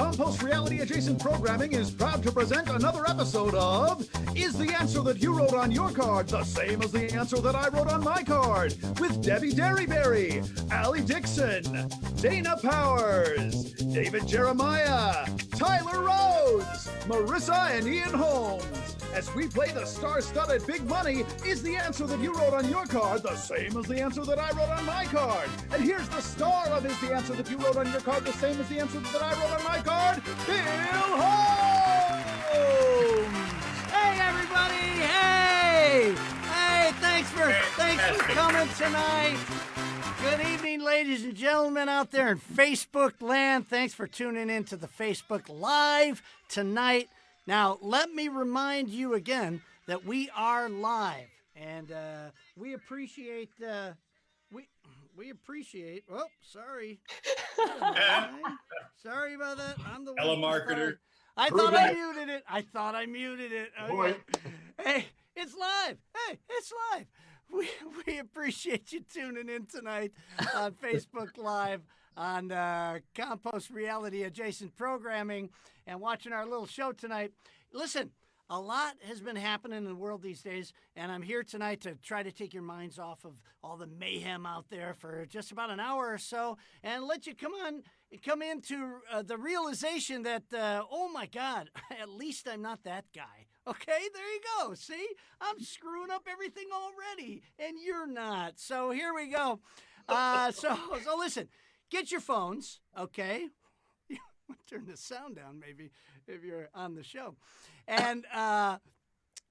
Compost Reality Adjacent Programming is proud to present another episode of Is the Answer That You Wrote on Your Card the Same as the Answer That I Wrote on My Card? With Debi Derryberry, Allie Dixon, Dana Powers, David Jeremiah, Tyler Rhoads, Marissa and Ian Holmes. As we play the star-studded Big Money, is the answer that you wrote on your card the same as the answer that I wrote on my card? And here's the star of Is the Answer That You Wrote on Your Card the same as the answer that I wrote on my card, Bill Holmes! Hey, everybody! Hey! Hey, thanks for coming tonight. Good evening, ladies and gentlemen out there in Facebook land. Thanks for tuning in to the Facebook Live tonight. Now, let me remind you again that we are live, and we appreciate, we appreciate, oh, sorry. Sorry about that. I'm the telemarketer. I thought I muted it. Okay. Boy. Hey, it's live. Hey, it's live. We appreciate you tuning in tonight on Facebook Live on Compost Reality Adjacent Programming and watching our little show tonight. Listen, a lot has been happening in the world these days, and I'm here tonight to try to take your minds off of all the mayhem out there for just about an hour or so and let you come into the realization that, oh my God, at least I'm not that guy. Okay, there you go. See, I'm screwing up everything already, and you're not. So here we go. So listen, get your phones, okay? Turn the sound down, maybe, if you're on the show. And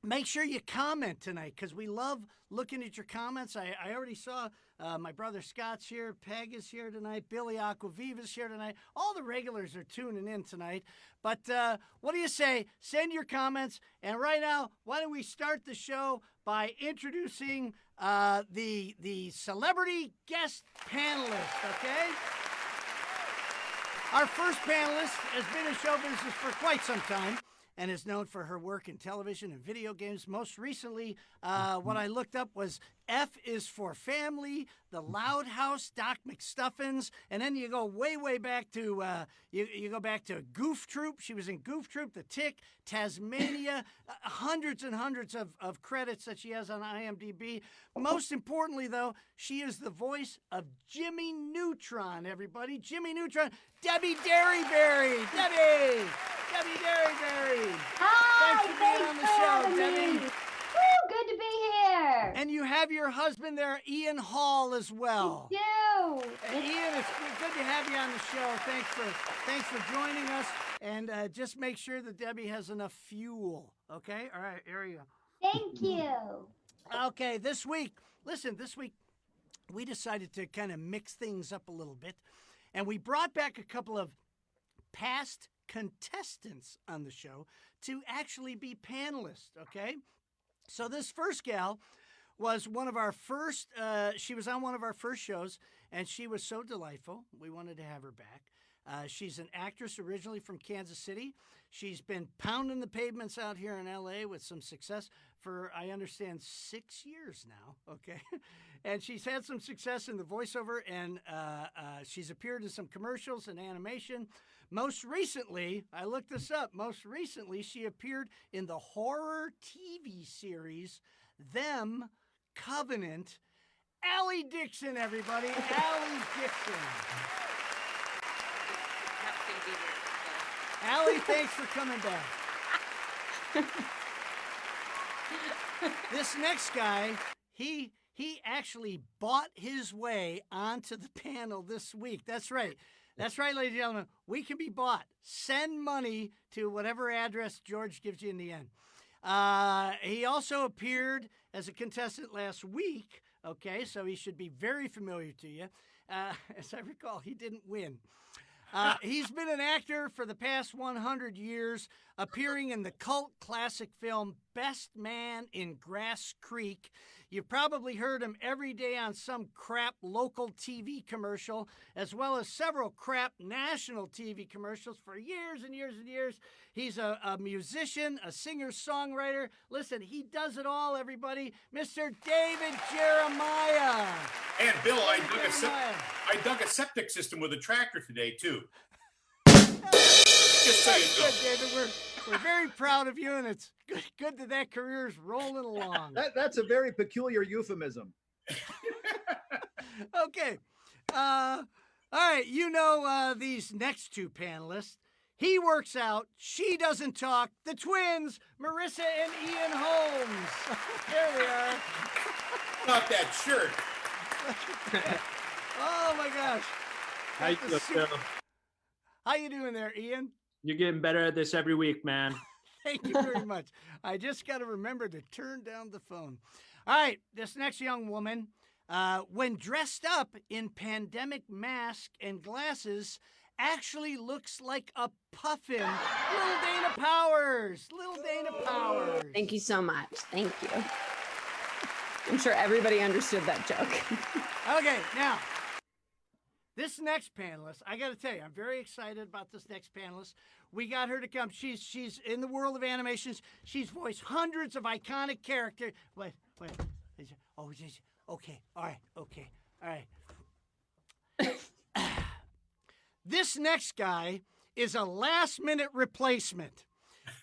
make sure you comment tonight, because we love looking at your comments. I already saw my brother Scott's here. Peg is here tonight. Billy Aquaviva's here tonight. All the regulars are tuning in tonight. But what do you say? Send your comments. And right now, why don't we start the show by introducing the celebrity guest panelist, okay? Our first panelist has been in show business for quite some time and is known for her work in television and video games. Most recently, what I looked up was F is for Family, The Loud House, Doc McStuffins, and then you go way back to you go back to Goof Troop. She was in Goof Troop, The Tick, Tasmania, hundreds and hundreds of credits that she has on IMDb. Most importantly, though, she is the voice of Jimmy Neutron. Everybody, Jimmy Neutron, Debi Derryberry, Debi Derryberry. Hi, thanks for being on the show, Debi. Woo, good to be here. And you have your husband there, Ian Hall, as well. You do. Ian, it's good to have you on the show. Thanks for joining us. And just make sure that Debi has enough fuel. Okay? All right, here we go. Thank you. Okay, this week we decided to kind of mix things up a little bit. And we brought back a couple of past contestants on the show to actually be panelists, okay? So this first gal was one of our first, she was on one of our first shows, and she was so delightful. We wanted to have her back. She's an actress originally from Kansas City. She's been pounding the pavements out here in L.A. with some success for, I understand, 6 years now, okay? And she's had some success in the voiceover, and she's appeared in some commercials and animation. Most recently, I looked this up, she appeared in the horror TV series, Them Covenant. Allie Dixon, everybody. Allie Dixon. Happy to be here. Allie, thanks for coming back. This next guy, he actually bought his way onto the panel this week. That's right. That's right, ladies and gentlemen. We can be bought. Send money to whatever address George gives you in the end. He also appeared as a contestant last week. Okay, so he should be very familiar to you. As I recall, he didn't win. He's been an actor for the past 100 years, appearing in the cult classic film Best Man in Grass Creek. You've probably heard him every day on some crap local TV commercial, as well as several crap national TV commercials for years and years and years. He's a musician, a singer-songwriter. Listen, he does it all, everybody. Mr. David Jeremiah. And Bill, I dug a septic system with a tractor today, too. so you know. Good, David. We're very proud of you, and it's good that career is rolling along. That's a very peculiar euphemism. Okay. All right. You know these next two panelists. He works out. She doesn't talk. The twins, Marissa and Ian Holmes. There they are. Not that shirt. Oh my gosh. How you doing, Phil? How you doing there, Ian? You're getting better at this every week, man. Thank you very much. I just got to remember to turn down the phone. All right, this next young woman, when dressed up in pandemic mask and glasses, actually looks like a puffin. Little Dana Powers. Little Dana Powers. Thank you so much. Thank you. I'm sure everybody understood that joke. Okay, now, this next panelist, I got to tell you, I'm very excited about this next panelist. We got her to come. She's in the world of animations. She's voiced hundreds of iconic characters. Wait. Oh, okay. All right. Okay. All right. This next guy is a last-minute replacement.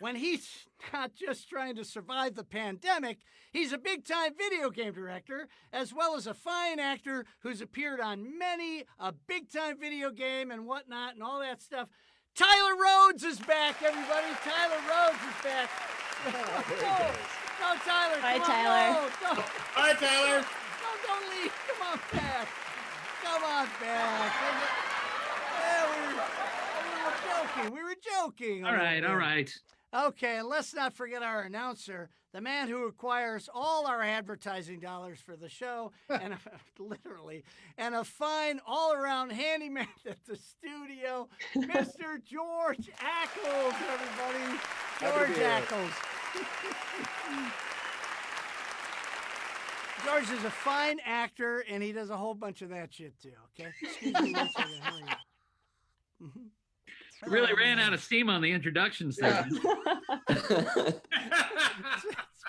When he's not just trying to survive the pandemic, he's a big-time video game director, as well as a fine actor who's appeared on many a big-time video game and whatnot and all that stuff. Tyler Rhoads is back, everybody. Tyler Rhoads is back. No, Tyler. Hi, come on. Tyler. No. Hi, Tyler. No, don't leave. Come on back. Come on back. Yeah, we were joking. All right. Okay, and let's not forget our announcer, the man who acquires all our advertising dollars for the show, and literally, and a fine all-around handyman at the studio, Mr. George Ackles, everybody. George Ackles. George is a fine actor, and he does a whole bunch of that shit, too, okay? Excuse me one second. How are you? Mm-hmm. Really ran out of steam on the introductions there. It's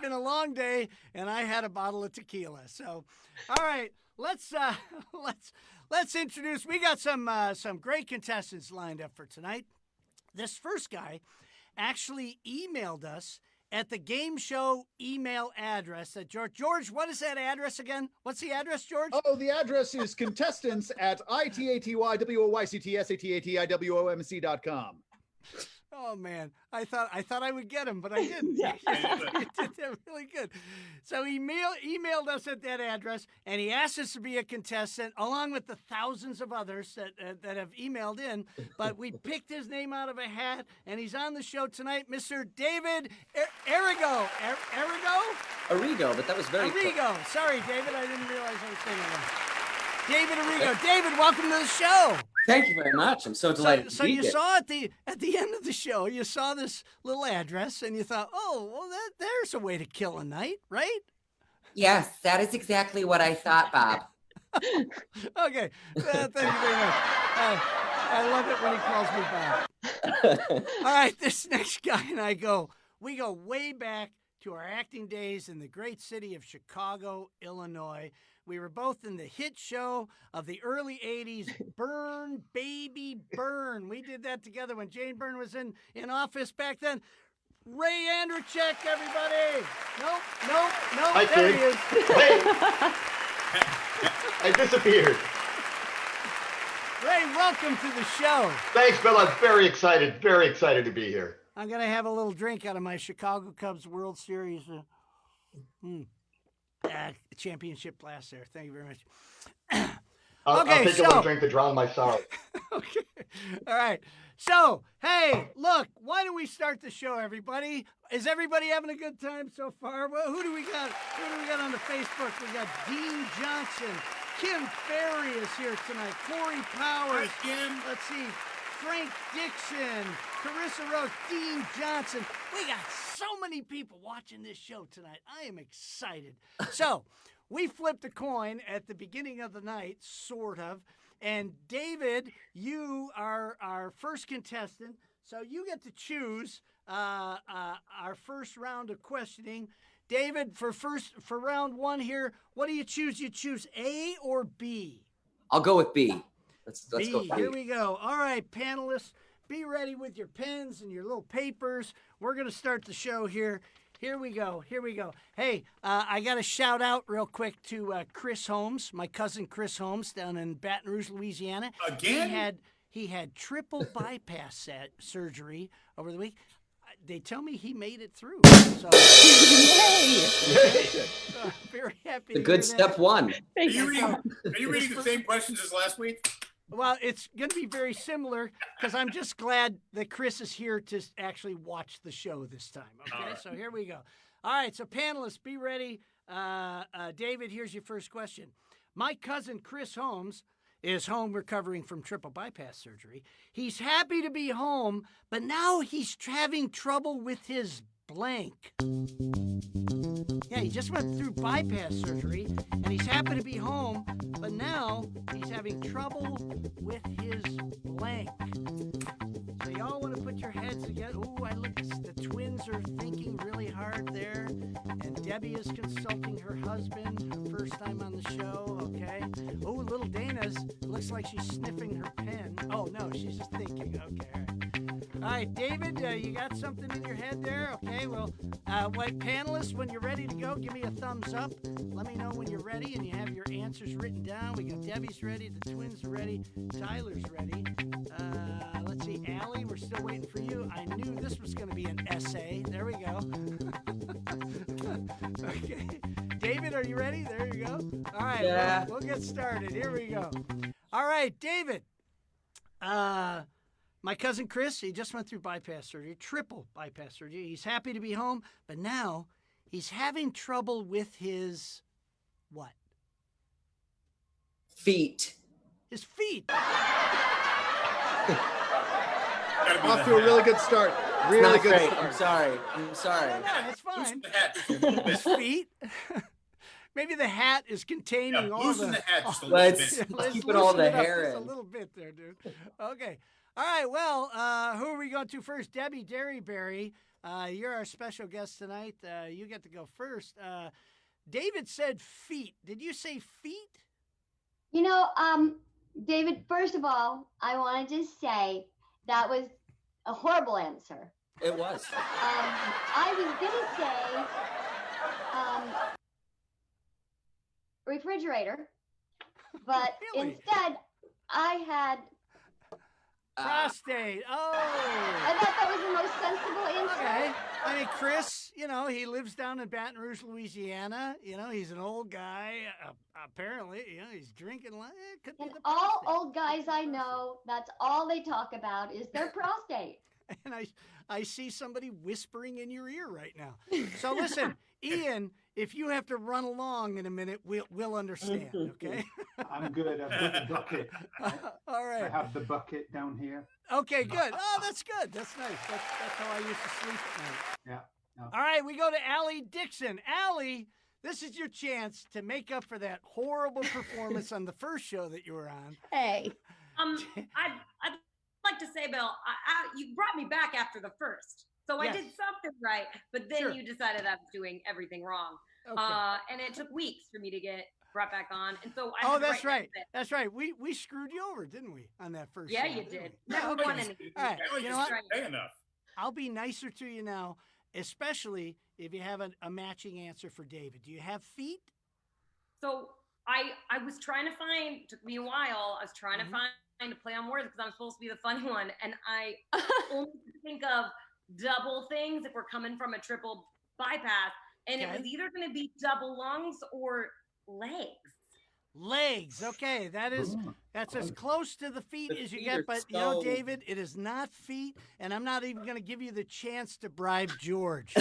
been a long day, and I had a bottle of tequila. So, all right, let's introduce. We got some great contestants lined up for tonight. This first guy actually emailed us at the game show email address that George, what is that address again? What's the address, George? Oh, the address is contestants at ITATYWOYCTSATATIWOMC.com. Oh man, I thought I would get him, but I didn't. Yeah. You did that really good. So he emailed us at that address, and he asked us to be a contestant, along with the thousands of others that have emailed in. But we picked his name out of a hat, and he's on the show tonight, Mr. David Arrigo. Arrigo, but that was very Arrigo. Sorry, David, I didn't realize I was saying that. David Arrigo. David, welcome to the show. Thank you very much. I'm so delighted So to be you here. saw at the end of the show, you saw this little address, and you thought, oh, well, there's a way to kill a night, right? Yes, that is exactly what I thought, Bob. Okay, thank you very much. I love it when he calls me Bob. All right, this next guy and we go way back to our acting days in the great city of Chicago, Illinois. We were both in the hit show of the early 80s, Burn, Baby, Burn. We did that together when Jane Byrne was in office back then. Ray Andrechek, everybody. Nope. Hi, There kid. he is. Hey. I disappeared. Ray, welcome to the show. Thanks, Bill. I'm very excited to be here. I'm going to have a little drink out of my Chicago Cubs World Series championship glass there. Thank you very much. I'll take a little drink to drown my sorrow. Okay. All right. So, hey, look, why don't we start the show, everybody? Is everybody having a good time so far? Well, who do we got? On the Facebook? We got Dean Johnson. Kim Ferry is here tonight. Corey Powers. Hi, Kim. Let's see. Frank Dixon. Carissa Rose. Dean Johnson. We got so many people watching this show tonight. I am excited. So, we flipped a coin at the beginning of the night, sort of. And David, you are our first contestant, so you get to choose our first round of questioning. David, for round one here, what do you choose? You choose A or B? I'll go with B. Let's B. go with B. Here we go. All right, panelists, be ready with your pens and your little papers. We're going to start the show here. Here we go. Hey, I got to shout out real quick to Chris Holmes, my cousin Chris Holmes down in Baton Rouge, Louisiana. Again? He had triple bypass surgery over the week. They tell me he made it through. So, very happy. The good step one. Are you reading the same questions as last week? Well, it's going to be very similar because I'm just glad that Chris is here to actually watch the show this time. Okay, All right. So here we go. All right, so panelists, be ready. David, here's your first question. My cousin Chris Holmes is home recovering from triple bypass surgery. He's happy to be home, but now he's having trouble with his blank. Yeah, he just went through bypass surgery, and he's happy to be home, but now he's having trouble with his blank. So y'all want to put your heads together. Ooh, I look, the twins are thinking really hard there, and Debbie is consulting her husband, her first time on the show, okay? Oh, little Dana's, looks like she's sniffing her pen. Oh, no, she's just thinking, okay, all right. All right, David, you got something in your head there? Okay, well, panelists, when you're ready to go, give me a thumbs up. Let me know when you're ready and you have your answers written down. We got Debbie's ready, the twins are ready, Tyler's ready. Let's see, Allie, we're still waiting for you. I knew this was going to be an essay. There we go. Okay. David, are you ready? There you go. All right, Yeah. we'll get started. Here we go. All right, David. My cousin Chris, he just went through bypass surgery, triple bypass surgery. He's happy to be home, but now he's having trouble with his what? Feet. His feet. Off to a really good start. Really Not good great. start. I'm sorry. No, that's fine. Loosen the hat just a little bit. His feet. Maybe the hat is containing Yeah, all loosen the. the hat just a little Let's bit. Let's keep it all loosen the it up hair just a in. little bit there, dude. Okay. All right. Well, who are we going to first? Debi Derryberry. You're our special guest tonight. You get to go first. David said feet. Did you say feet? You know, David, first of all, I wanted to say that was a horrible answer. It was. I was going to say refrigerator, but Really? instead I had, Prostate. I Oh. thought that was the most sensible answer. Okay. I mean, Chris, he lives down in Baton Rouge, Louisiana. He's an old guy. Apparently, he's drinking. It could be And the all prostate. old guys I know, that's all they talk about is their prostate. And I see somebody whispering in your ear right now. So listen, Ian, if you have to run along in a minute, we'll understand, okay? I'm good. I've got the bucket. All I right. have the bucket down here. Okay, good. Oh, that's good. That's nice. That's how I used to sleep at night. Yeah. All right, we go to Allie Dixon. Allie, this is your chance to make up for that horrible performance on the first show that you were on. Hey. I'd like to say, Bill, you brought me back after the first. So Yes. I did something right, but then Sure. you decided I was doing everything wrong. Okay. And it took weeks for me to get brought back on. And so I Oh, had to that's write right. this. That's right. We screwed you over, didn't we, on that first Yeah, show? you didn't did. we? Never Okay. won anything. All right. Allie You know just what? didn't say enough. I'll be nicer to you now, especially if you have a matching answer for David. Do you have feet? So I was trying to find, took me a while, I was trying Mm-hmm. to find a play on words because I'm supposed to be the funny one. And I only could think of double things if we're coming from a triple bypass. And it Okay. was either going to be double lungs or legs. Legs. Okay, that's as close to the feet The as you feet get. are But so- David, it is not feet, and I'm not even going to give you the chance to bribe George.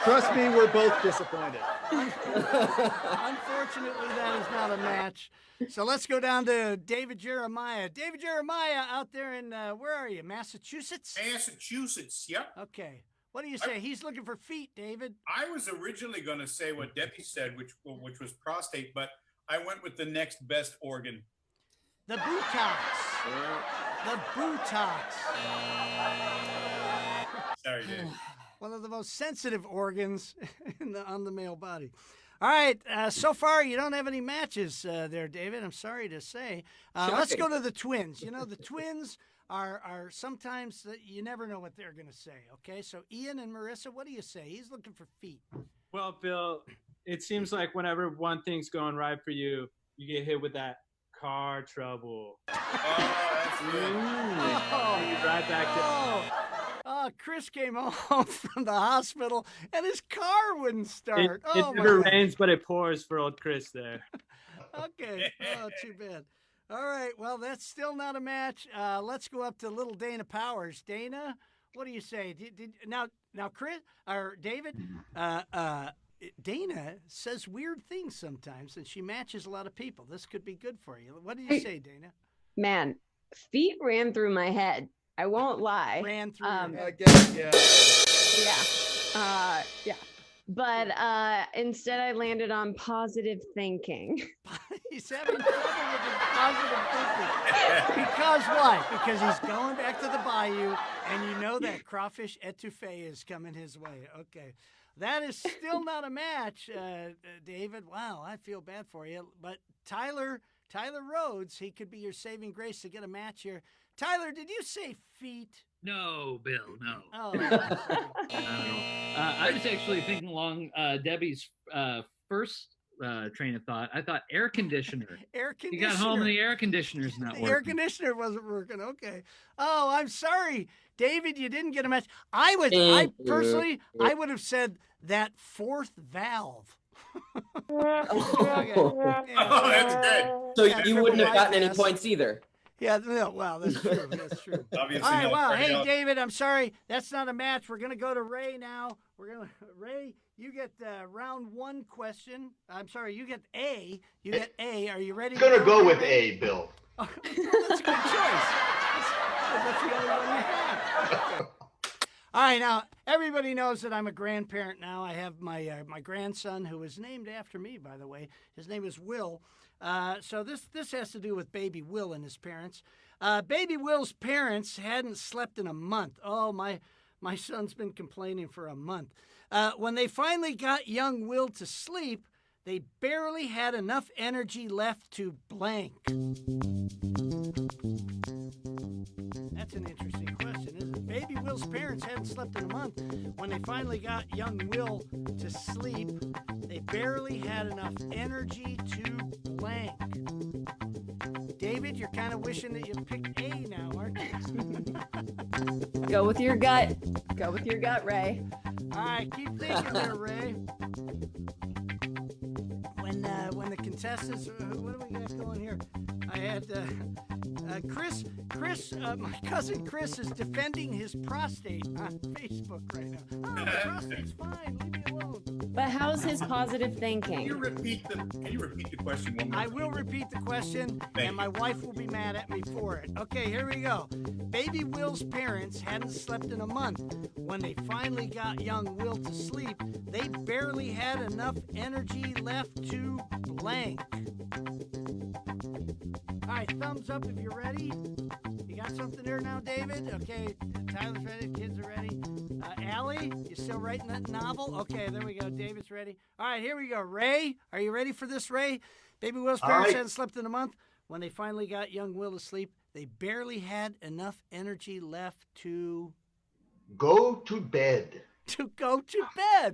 Trust me, we're both disappointed. Unfortunately, that is not a match. So let's go down to David Jeremiah. David Jeremiah out there in, where are you, Massachusetts? Massachusetts, yep. Okay. What do you say? He's looking for feet, David. I was originally going to say what Debbie said, which was prostate, but I went with the next best organ. The buttocks. The buttocks. Sorry, Dave. One of the most sensitive organs on the male body. All right. So far, you don't have any matches there, David. I'm sorry to say. Let's go to the twins. You know, the twins are sometimes you never know what they're going to say. Okay. So Ian and Marissa, what do you say? He's looking for feet. Well, Bill, it seems like whenever one thing's going right for you, you get hit with that car trouble. Oh, that's good. Right back to. Chris came home from the hospital and his car wouldn't start. It never rains, but it pours for old Chris there. Okay. Oh, too bad. All right. Well, that's still not a match. Let's go up to little Dana Powers. Dana, what do you say? Now, Chris or David? Dana says weird things sometimes, and she matches a lot of people. This could be good for you. What did you say, Dana? Man, feet ran through my head. I won't lie. Ran through your head. I guess, Yeah. But instead I landed on positive thinking. He's having trouble with his positive thinking. Because what? Because he's going back to the bayou, and you know that crawfish etouffee is coming his way. Okay. That is still not a match, David. Wow, I feel bad for you. But Tyler Rhoads, he could be your saving grace to get a match here. Tyler, did you say feet? No, Bill, no. Oh, I was actually thinking along Debbie's first train of thought. I thought air conditioner. Air conditioner. You got home and the air conditioner's not working. The air conditioner wasn't working. Okay. Oh, I'm sorry, David. You didn't get a match. I personally would have said that fourth valve. Okay. Oh, that's good. So you wouldn't have gotten any points either. Yeah, no, well, that's true. That's true. Obviously All right, not wow. very Hey, well. David, I'm sorry. That's not a match. We're going to go to Ray now. Ray, you get round one question. I'm sorry, you get A. You get A. Are you ready? I'm going to go with A, Bill. Oh, that's a good choice. That's the only one you have. All right, now, everybody knows that I'm a grandparent now. I have my grandson, who is named after me, by the way. His name is Will. So this has to do with baby Will and his parents. Baby Will's parents hadn't slept in a month. Oh, my son's been complaining for a month. When they finally got young Will to sleep, they barely had enough energy left to blank. That's an interesting question, isn't it? Baby Will's parents hadn't slept in a month. When they finally got young Will to sleep, they barely had enough energy to blank. David, you're kind of wishing that you picked A now, aren't you? Go with your gut. Go with your gut, Ray. All right, keep thinking there, Ray. When the contestants, what do we got going here? I had Chris, my cousin Chris is defending his prostate on Facebook right now. Oh, my prostate's fine. Leave me alone. But how's his positive Can thinking? you repeat the question one more I time? will repeat the question, Thank and my wife will be mad at me for it. Okay, here we go. Baby Will's parents hadn't slept in a month. When they finally got young Will to sleep, they barely had enough energy left to blank. All right, thumbs up if you're ready. You got something there now, David? Okay, Tyler's ready, kids are ready. Allie, you still writing that novel? Okay, there we go. David's ready. All right, here we go. Ray, are you ready for this, Ray? Baby Will's parents hadn't slept in a month. When they finally got young Will to sleep, they barely had enough energy left to Go to bed. go to bed.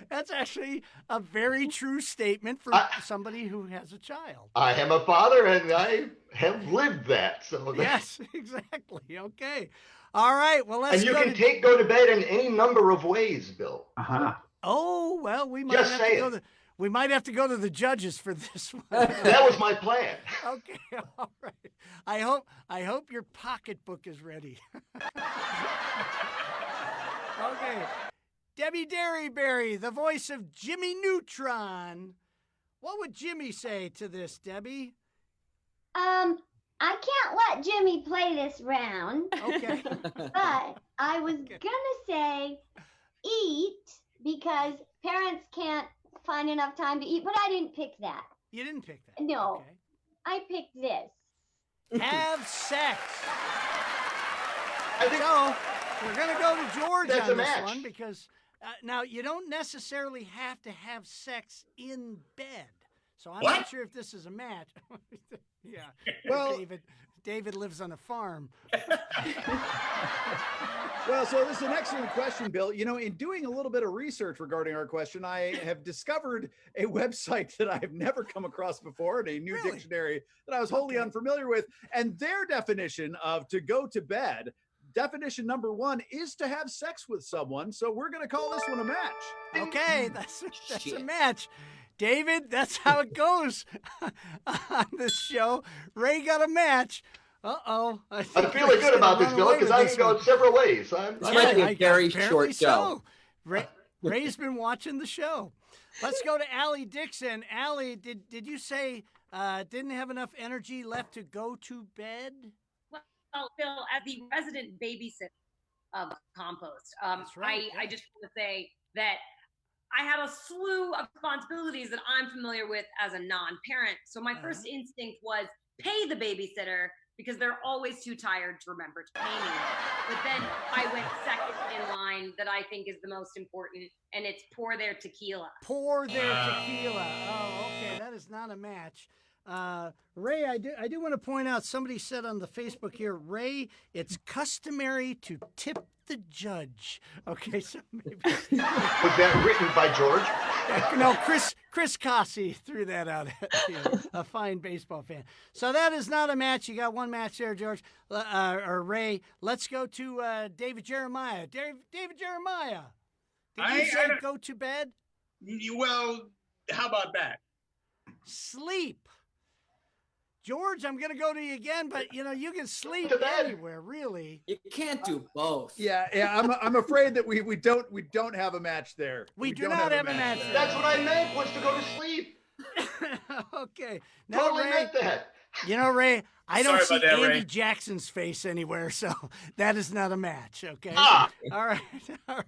That's actually a very true statement for somebody who has a child. I am a father and I have lived that. So Yes, exactly. Okay. All right. Well, let's and you go can to... go to bed in any number of ways, Bill. Uh-huh. Oh, well, we might Just have to saying. go we might have to go to the judges for this one. That was my plan. Okay, all right. I hope your pocketbook is ready. Okay. Debi Derryberry, the voice of Jimmy Neutron. What would Jimmy say to this, Debbie? I can't let Jimmy play this round, Okay. but I was gonna say eat because parents can't find enough time to eat, but I didn't pick that. You didn't pick that. No. Okay. I picked this. Have sex. I think So we're gonna go to George That's on a this match. one because Now, you don't necessarily have to have sex in bed. So I'm What? not sure if this is a match. Yeah. Well- David lives on a farm. Well, so this is an excellent question, Bill. You know, in doing a little bit of research regarding our question, I have discovered a website that I have never come across before, and a new Really? dictionary that I was wholly unfamiliar with. And their definition of to go to bed, definition number 1 is to have sex with someone. So we're going to call this one a match. Okay, that's a Shit. match. David, that's how it goes on this show. Ray got a match. Uh-oh. I'm feeling good about this, Bill, because I can go several ways. This might be a very apparently short show. Ray's been watching the show. Let's go to Allie Dixon. Allie, did you say didn't have enough energy left to go to bed? Well, Phil, as the resident babysitter of Compost, That's right, I just want to say that I have a slew of responsibilities that I'm familiar with as a non-parent. So my first instinct was pay the babysitter because they're always too tired to remember to pay me. But then I went second in line that I think is the most important, and it's pour their tequila. Pour their tequila. Oh, okay. That is not a match. Ray, I do want to point out, somebody said on the Facebook here, Ray, it's customary to tip the judge. Okay, so maybe. Was that written by George? No, Chris Cossey threw that out at you, a fine baseball fan. So that is not a match. You got one match there, George, or Ray. Let's go to David Jeremiah. David Jeremiah, did you say go to bed? Well, how about that? Sleep. George, I'm going to go to you again, but you know, you can sleep anywhere, really. You can't do both. Yeah, I'm afraid that we don't have a match there. We do not have a match there. That's what I meant, was to go to sleep. Okay. Now, Totally Ray, meant that. you know, Ray, I don't see Sorry about that, Andy Ray. Jackson's face anywhere, so that is not a match, okay? Ah. All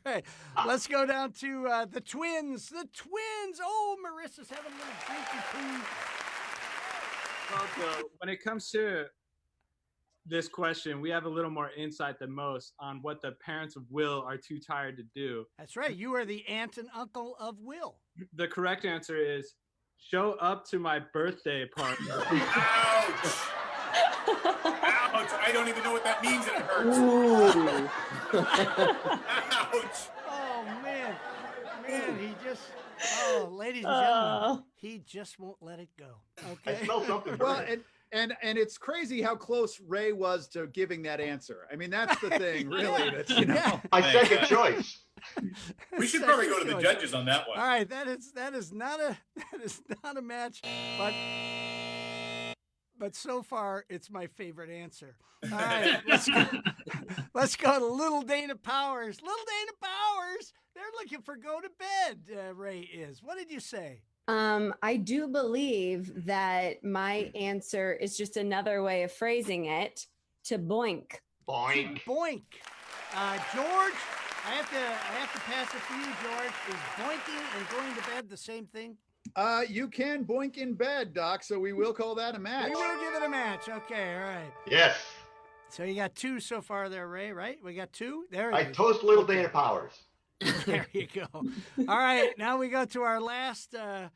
right. Let's go down to the twins. The twins. Oh, Marissa's having a little drinky poo. Also, when it comes to this question, we have a little more insight than most on what the parents of Will are too tired to do. That's right. You are the aunt and uncle of Will. The correct answer is show up to my birthday party. Ouch! Ouch! I don't even know what that means, and it hurts. Ouch! Oh, man. He just, ladies and gentlemen, he just won't let it go. Okay. I smell something. Well, and it's crazy how close Ray was to giving that answer. I mean, that's the thing, really. That's, you know. Yeah. My second choice. We should probably go to the judges on that one. All right, that is not a match, but so far it's my favorite answer. All right, let's go to Little Dana Powers. Little Dana Powers, they're looking for go to bed. Ray is. What did you say? I do believe that my answer is just another way of phrasing it, to boink. Boink. Boink. George, I have to pass it to you, George. Is boinking and going to bed the same thing? You can boink in bed, Doc, so we will call that a match. We will give it a match. Okay, all right. Yes. So you got two so far there, Ray, right? We got two? There I it is. toast Little Dana Powers. There you go. All right, now we go to our last but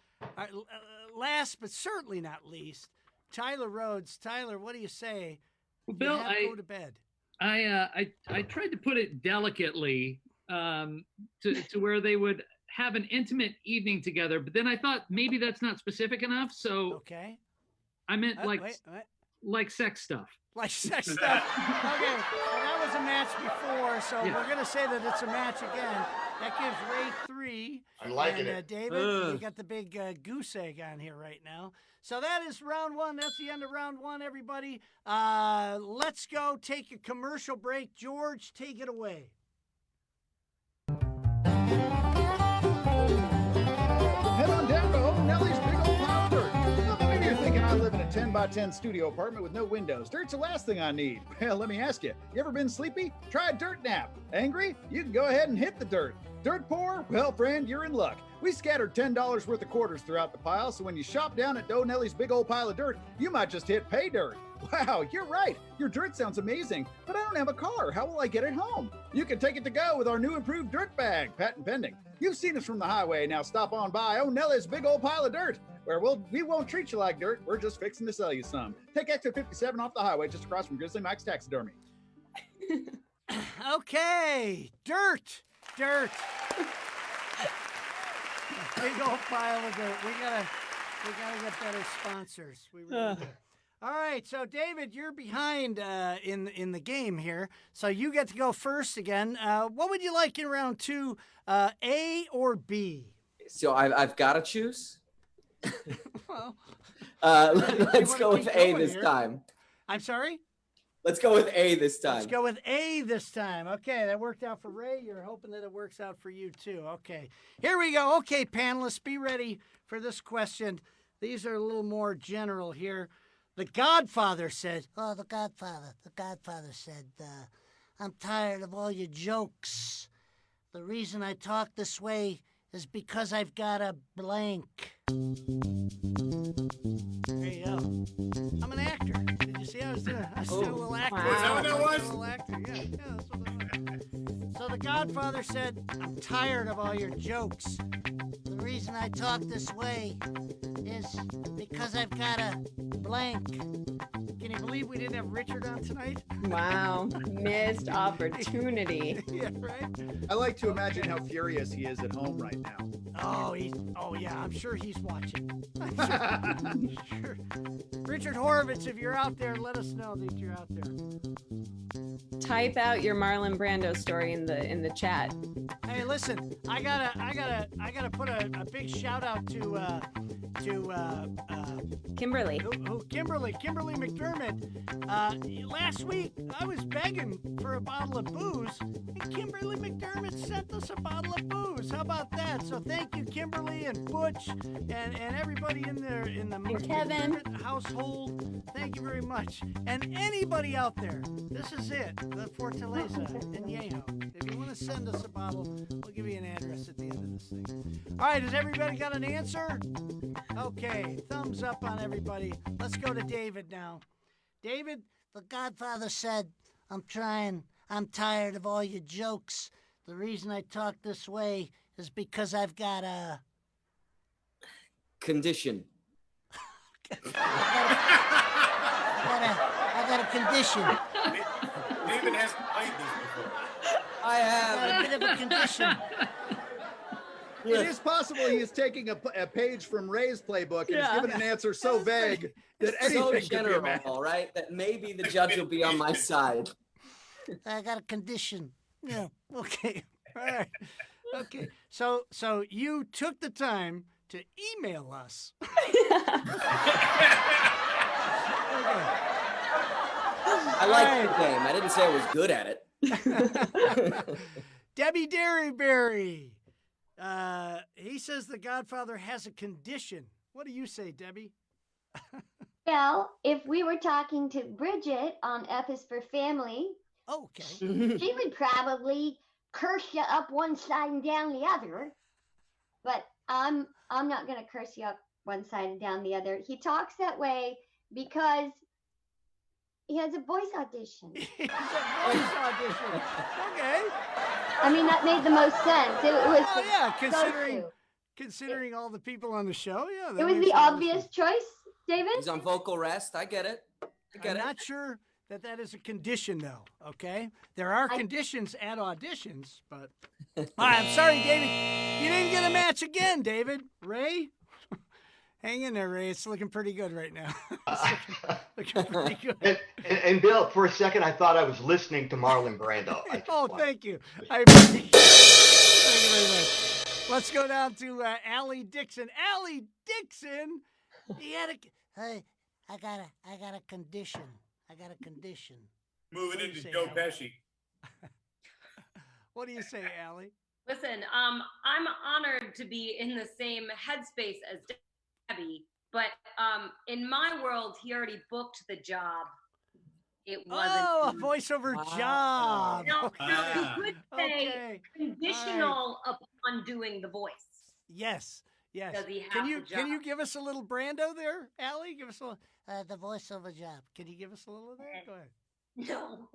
certainly not least, Tyler Rhoads. Tyler, what do you say? Well, Bill, You have to go to bed. I tried to put it delicately to where they would have an intimate evening together, but then I thought maybe that's not specific enough, so Okay. I meant Wait. like sex stuff. Like sex stuff. Okay, well, that was a match before, so we're going to say that it's a match again. That gives Ray 3. I'm liking and, it. David, you got the big goose egg on here right now. So that is round one. That's the end of round one, everybody. Let's go take a commercial break. George, take it away. Head on down to Old Nellie's Big Old Pile of Dirt. Now, maybe you're thinking I live in a 10 by 10 studio apartment with no windows. Dirt's the last thing I need. Well, let me ask you ever been sleepy? Try a dirt nap. Angry? You can go ahead and hit the dirt. Dirt poor? Well, friend, you're in luck. We scattered $10 worth of quarters throughout the pile, so when you shop down at Donelli's Big Old Pile of Dirt, you might just hit pay dirt. Wow, you're right. Your dirt sounds amazing, but I don't have a car. How will I get it home? You can take it to go with our new improved dirt bag, patent pending. You've seen us from the highway. Now stop on by O'Neilla's big old pile of dirt, where we won't treat you like dirt. We're just fixing to sell you some. Take exit 57 off the highway just across from Grizzly Mike's Taxidermy. Okay, dirt. Big old pile of dirt. We gotta get better sponsors. We really do. All right, so David, you're behind in the game here, so you get to go first again. What would you like in round 2, A or B? So I've got to choose. Well, let's go with A this time. I'm sorry? Let's go with A this time. Let's go with A this time. Okay, that worked out for Ray. You're hoping that it works out for you too. Okay, here we go. Okay, panelists, be ready for this question. These are a little more general here. The Godfather said, the Godfather said, I'm tired of all your jokes. The reason I talk this way is because I've got a blank. There you go. I'm an actor. Did you see I was doing a little actor? Wow. Is that what that was? A little actor, yeah, that's what that was. So the Godfather said, I'm tired of all your jokes. The reason I talk this way is because I've got a blank. Can you believe we didn't have Richard on tonight? Wow, missed opportunity. Yeah, right? I like to imagine how furious he is at home right now. Oh yeah, I'm sure he's watching. I'm sure. Richard Horowitz, if you're out there, let us know that you're out there. Type out your Marlon Brando story in the chat. Hey, listen, I gotta put a big shout out to Kimberly. Kimberly McDermott. Last week I was begging for a bottle of booze, and Kimberly McDermott sent us a bottle of booze. How about that? So thank you, Kimberly and Butch and everybody in the Kevin McDermott household. Thank you very much. And anybody out there, this is it, the Fortaleza in Yeho. If you want to send us a bottle, we'll give you an address at the end of this thing. All right, has everybody got an answer? Okay, thumbs up on everybody. Let's go to David now. David? The Godfather said, I'm tired of all your jokes. The reason I talk this way is because I've got a condition. I got a condition. David hasn't played this before. I have. I got a bit of a condition. It is possible he is taking a page from Ray's playbook and has given an answer so vague that anything so could be general, imagined. all right, that maybe the judge will be on my side. I got a condition. Yeah. Okay. All right. Okay. So you took the time to email us. I like the game. I didn't say I was good at it. Debi Derryberry. He says the Godfather has a condition. What do you say, Debbie? Well, if we were talking to Bridget on F is for Family, okay, she would probably curse you up one side and down the other. But I'm not going to curse you up one side and down the other. He talks that way because he has a voice audition. He's a voice audition. Okay. I mean, that made the most sense. It was. Oh yeah, considering all the people on the show, yeah. It was the obvious choice, David. He's on vocal rest. I get it. I'm not sure that is a condition, though. Okay, there are conditions at auditions, but all right, I'm sorry, David. You didn't get a match again, David. Ray, hang in there, Ray. It's looking pretty good right now. looking pretty good. And Bill, for a second, I thought I was listening to Marlon Brando. Thank you. I appreciate it. Thank you very much. Let's go down to Allie Dixon. Allie Dixon, Hey, I got a condition. I got a condition. Moving into Joe Pesci. What do you say, Allie? Listen, I'm honored to be in the same headspace as Debbie, but in my world, he already booked the job. It wasn't. A voiceover job. No, you could say conditional upon doing the voice. Yes. Yes. Does he have Can you the job? give us a little Brando there, Allie? Give us a little, the voiceover job. Can you give us a little of that? Go ahead. No.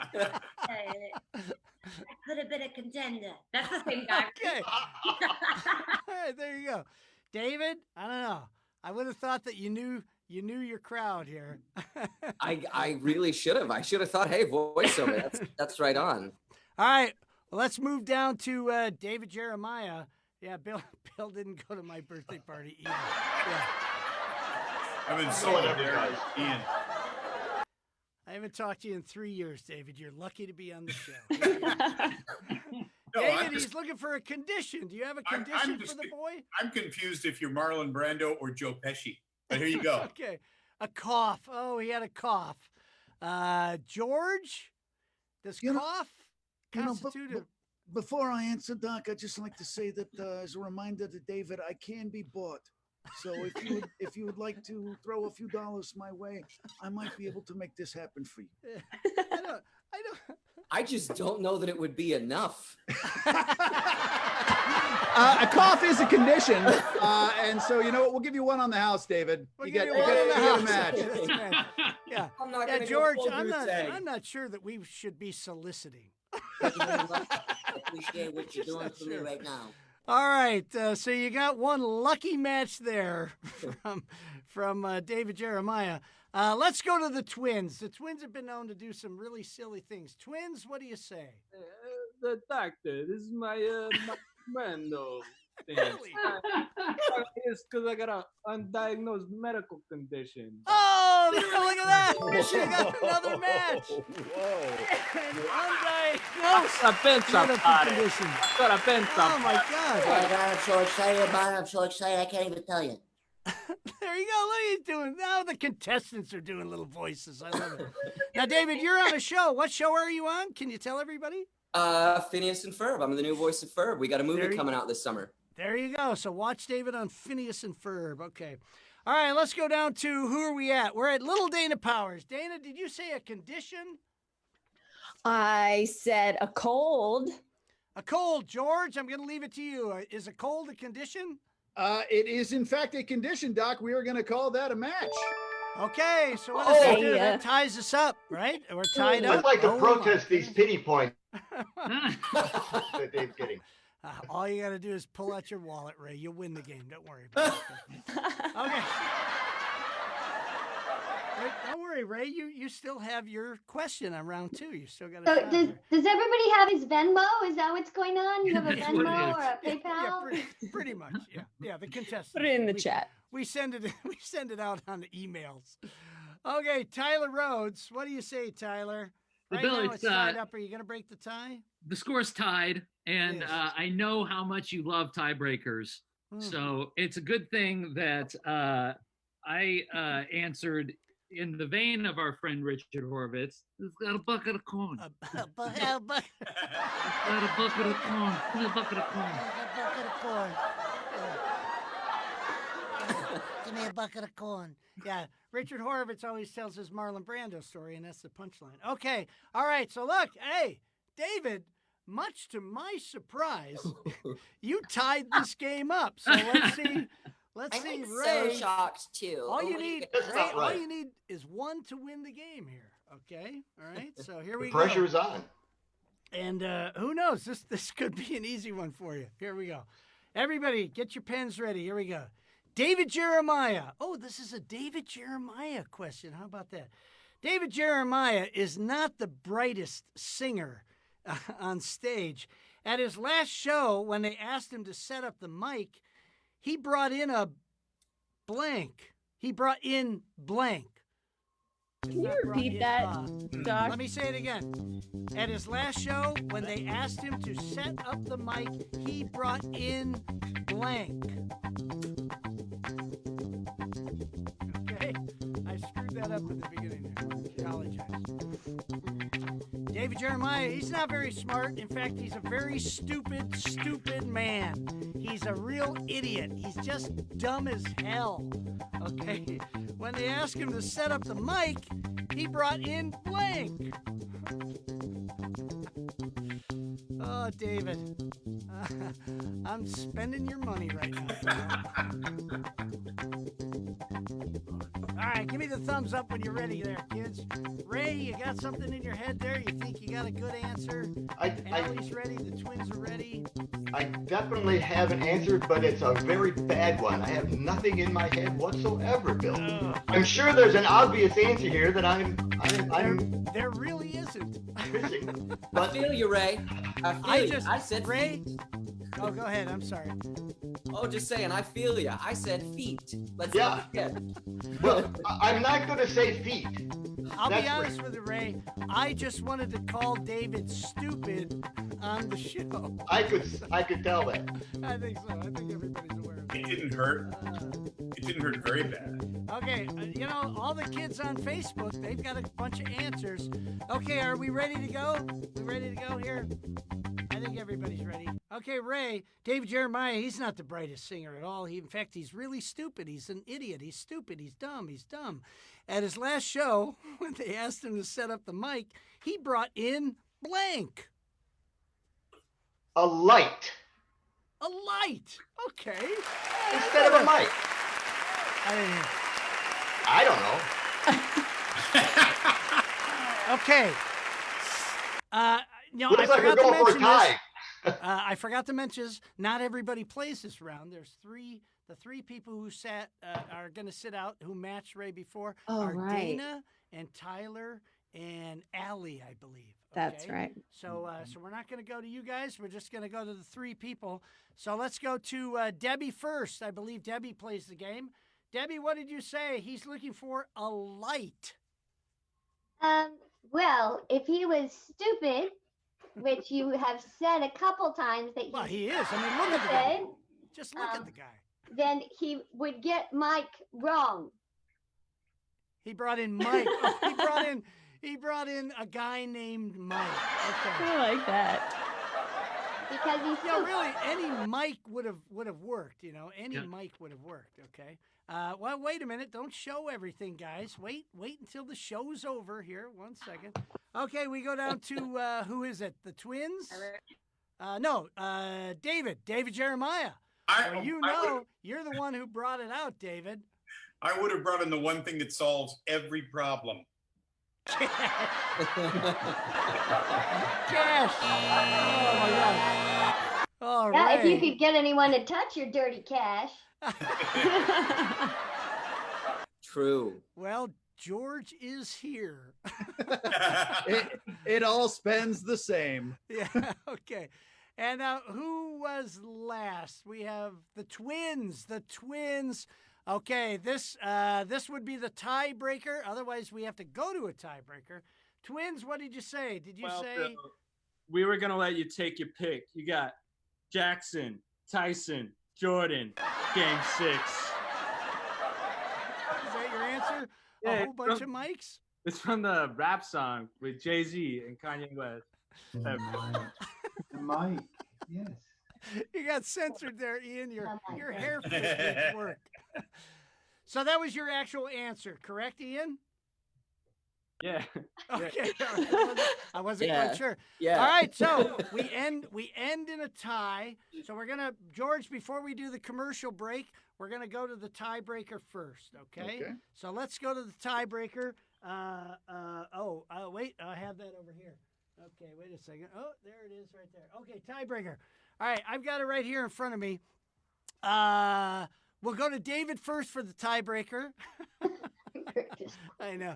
I could have been a contender. That's the same guy. Okay. All right, there you go. David, I don't know. I would have thought that you knew your crowd here. I really should have. I should have thought, hey, voiceover. That's right on. All right. Well, let's move down to David Jeremiah. Yeah, Bill didn't go to my birthday party either. Yeah. I've been so there, Ian. I haven't talked to you in 3 years, David. You're lucky to be on the show. No, David, he's looking for a condition. Do you have a condition for the boy? I'm confused if you're Marlon Brando or Joe Pesci. But here you go. Okay. A cough. Oh, he had a cough. George, does cough constitute Before I answer, Doc, I'd just like to say that as a reminder to David, I can be bought. So if you would like to throw a few dollars my way, I might be able to make this happen for you. I don't. I just don't know that it would be enough. A cough is a condition, and so you know what? We'll give you one on the house, David. You get a match. Yeah, I'm not yeah, gonna George. go full I'm not sure that we should be soliciting. I appreciate what you're doing for me right now. All right, so you got one lucky match there from David Jeremiah. Let's go to the Twins. The Twins have been known to do some really silly things. Twins, what do you say? The doctor, this is my Brando thing. Really? It's because I got an undiagnosed medical condition. Oh, look at that! You should have got another match. Whoa! Undiagnosed medical condition. Oh my God! I'm so excited about it. I'm so excited. I can't even tell you. There you go. Look at you doing. Now the contestants are doing little voices. I love it. Now, David, you're on a show. What show are you on? Can you tell everybody? Phineas and Ferb. I'm the new voice of Ferb. We got a movie coming out this summer. There you go. So watch David on Phineas and Ferb. Okay. All right, let's go down to who are we at? We're at Little Dana Powers. Dana, did you say a condition? I said a cold. A cold. George, I'm going to leave it to you. Is a cold a condition? It is, in fact, a condition, Doc. We are going to call that a match. Okay, so what does that do? That ties us up, right? We're tied up. I'd like to protest these pity points that Dave's getting. All you got to do is pull out your wallet, Ray. You'll win the game. Don't worry about it. Okay. Ray, don't worry, Ray. You still have your question on round 2. You still got to. So does everybody have his Venmo? Is that what's going on? You have a That's Venmo what or a it is. PayPal? Yeah, pretty much. Yeah, yeah. The contestants. Put it in the chat. We send it. We send it out on the emails. Okay, Tyler Rhoads. What do you say, Tyler? Well, Right Bill, now it's tied up. Are you going to break the tie? The score's tied, and Yes. I know how much you love tiebreakers. So it's a good thing that I answered in the vein of our friend Richard Horvitz. It's got a bucket of corn. It's got a bucket of corn. Give me a bucket of corn. Give me a bucket of corn. Yeah, Richard Horvitz always tells his Marlon Brando story, and that's the punchline. Okay, all right. So look, hey, David. Much to my surprise, you tied this game up. So let's see. Let's see, I'm Ray. so shocked too. All Oh you my need, goodness. Ray, all you need is one to win the game here. Okay, all right. So here we The go. pressure is on. And who knows? This could be an easy one for you. Here we go. Everybody, get your pens ready. Here we go. David Jeremiah. Oh, this is a David Jeremiah question. How about that? David Jeremiah is not the brightest singer on stage. At his last show, when they asked him to set up the mic, he brought in a blank. He brought in blank. Can you repeat that, Doc? Let me say it again. At his last show, when they asked him to set up the mic, he brought in blank. Okay, I screwed that up at the beginning there. I apologize. David Jeremiah, he's not very smart. In fact, he's a very stupid man. He's a real idiot. He's just dumb as hell. Okay? When they asked him to set up the mic, he brought in blank. Oh, David. I'm spending your money right now. All right, give me the thumbs up when you're ready there, kids. Ray, you got something in your head there? You think you got a good answer? Allie's ready. The twins are ready. I definitely have an answer, but it's a very bad one. I have nothing in my head whatsoever, Bill. I'm sure there's an obvious answer here that I'm There really isn't. missing. I feel you, Ray. I said Ray. feet. Oh, go ahead. I'm sorry. Oh, just saying, I feel you. I said feet. Let's Yeah. not forget. Well, I'm not going to say feet. I'll That's be honest with you, Ray. I just wanted to call David stupid on the show. I could tell that. I think so. I think everybody's aware of it. It didn't hurt. It didn't hurt very bad. Okay, all the kids on Facebook, they've got a bunch of answers. Okay, are we ready to go? We ready to go here? I think everybody's ready. Okay, Ray, David Jeremiah, he's not the brightest singer at all. In fact, he's really stupid. He's an idiot. He's stupid. He's dumb. He's dumb. At his last show, when they asked him to set up the mic, he brought in blank. A light. A light. Okay. Instead of a mic. I don't know. Okay. Looks like we're going for a tie. I forgot to mention, not everybody plays this round. There's the three people who are going to sit out who matched Ray before are Dana and Tyler and Allie, I believe. That's right. So we're not going to go to you guys. We're just going to go to the three people. So let's go to Debbie first. I believe Debbie plays the game. Debbie, what did you say? He's looking for a light. Well, if he was stupid, which you have said a couple times that he is. I mean, look at the guy. Just look at the guy. Then he would get Mike wrong. He brought in Mike. He brought in a guy named Mike. Okay. I like that. Because he's really any Mike would have worked. Any Mike would have worked. Okay. Well, wait a minute. Don't show everything, guys. Wait until the show's over here. 1 second. Okay, we go down to who is it? The twins? No, David Jeremiah. You're the one who brought it out, David. I would have brought in the one thing that solves every problem. Cash. Oh my God. All right. If you could get anyone to touch your dirty cash. True. Well, George is here. it all spends the same. Yeah. Okay. And who was last? We have the twins. The twins. Okay. This would be the tiebreaker. Otherwise, we have to go to a tiebreaker. Twins. What did you say? Did you say? We were gonna let you take your pick. You got Jackson, Tyson, Jordan, Game 6. Is that your answer? Yeah, a whole bunch of mics? It's from the rap song with Jay-Z and Kanye West. Mike, yes. You got censored there, Ian. Your hair fit work. So that was your actual answer, correct, Ian? Yeah. Okay. I wasn't Yeah. quite sure. Yeah. All right. So we end in a tie. So we're gonna, George, before we do the commercial break, we're gonna go to the tiebreaker first. Okay. So let's go to the tiebreaker. Wait. I have that over here. Okay. Wait a second. Oh, there it is, right there. Okay. Tiebreaker. All right. I've got it right here in front of me. We'll go to David first for the tiebreaker. I know.